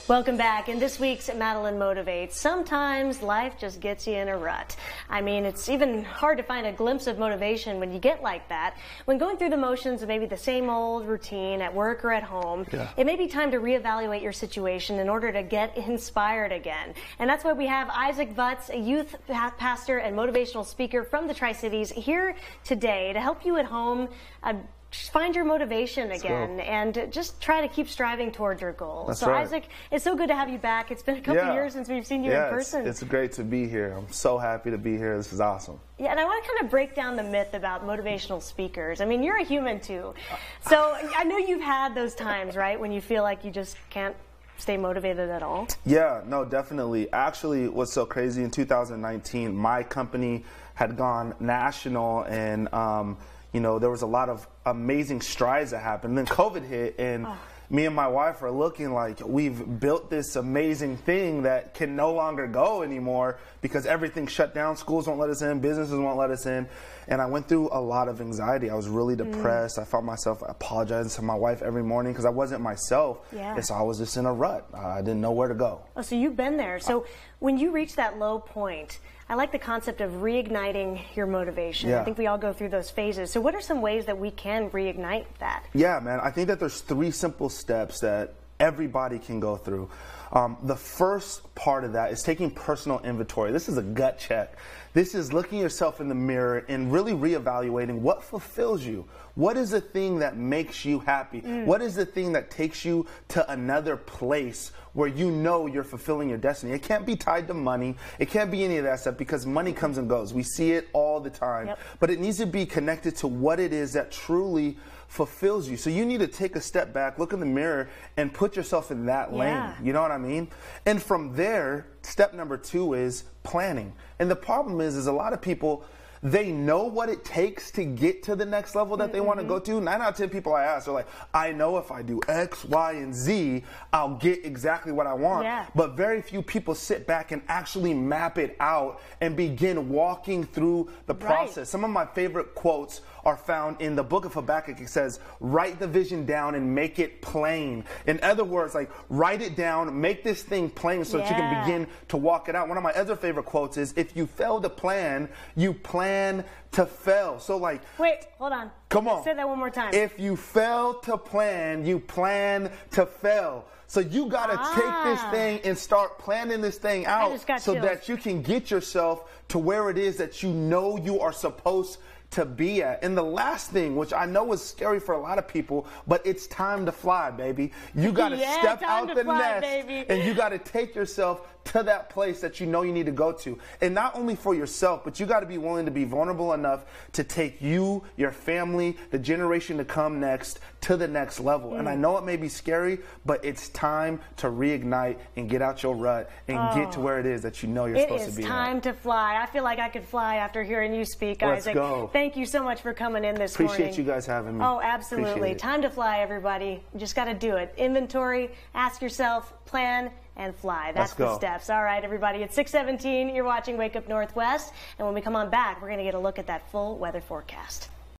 Welcome back. In this week's Madeline Motivates, sometimes life just gets you in a rut. I mean, it's even hard to find a glimpse of motivation when you get like that. When going through the motions of maybe the same old routine at work or at home, it may be time to reevaluate your situation in order to get inspired again. And that's why we have Isaac Vutz, a youth pastor and motivational speaker from the Tri-Cities, here today to help you at home just find your motivation again and just try to keep striving towards your goals. So Isaac, it's so good to have you back. It's been a couple years since we've seen you in person. It's great to be here. I'm so happy to be here. This is awesome. Yeah, and I want to kind of break down the myth about motivational speakers. I mean, you're a human too. So I know you've had those times, right, when you feel like you just can't stay motivated at all? Yeah, no, definitely. Actually, what's so crazy, in 2019, my company had gone national, and you know, there was a lot of amazing strides that happened. Then COVID hit, and me and my wife are looking like we've built this amazing thing that can no longer go anymore because everything shut down. Schools won't let us in, businesses won't let us in. And I went through a lot of anxiety. I was really depressed. I found myself apologizing to my wife every morning because I wasn't myself. And so I was just in a rut. I didn't know where to go. Oh, so you've been there. So when you reach that low point, I like the concept of reigniting your motivation. I think we all go through those phases. So what are some ways that we can reignite that? Yeah, man, I think that there's 3 simple steps that everybody can go through. The first part of that is taking personal inventory. This is a gut check. This is looking yourself in the mirror and really reevaluating what fulfills you. What is the thing that makes you happy? What is the thing that takes you to another place where you know you're fulfilling your destiny? It can't be tied to money. It can't be any of that stuff because money comes and goes. We see it all the time. But it needs to be connected to what it is that truly fulfills you. So you need to take a step back, look in the mirror, and put yourself in that lane. You know what I mean? And from there, step number 2 is planning. And the problem is a lot of people, they know what it takes to get to the next level that they want to go to. 9 out of 10 people I ask are like, I know if I do X, Y, and Z, I'll get exactly what I want. But very few people sit back and actually map it out and begin walking through the process. Some of my favorite quotes are found in the book of Habakkuk. It says, write the vision down and make it plain. In other words, like, write it down, make this thing plain so that you can begin to walk it out. One of my other favorite quotes is, if you fail to plan, you plan to fail. So like, wait, hold on. Come on. Say that one more time. If you fail to plan, you plan to fail. So you got to take this thing and start planning this thing out so that you can get yourself to where it is that you know you are supposed to be at. And the last thing, which I know is scary for a lot of people, but it's time to fly, baby. You got to step out the nest, and you got to take yourself to that place that you know you need to go to. And not only for yourself, but you got to be willing to be vulnerable enough to take you, your family, the generation to come next to the next level. And I know it may be scary, but it's time to reignite and get out your rut and get to where it is that you know you're supposed to be. It is time to fly. I feel like I could fly after hearing you speak, Isaac. Let's go. Thank you so much for coming in this morning. Appreciate you guys having me. Oh, absolutely. Time to fly, everybody. You just got to do it. Inventory, ask yourself, plan, and fly. That's the steps. All right, everybody. It's 6:17. You're watching Wake Up Northwest. And when we come on back, we're going to get a look at that full weather forecast.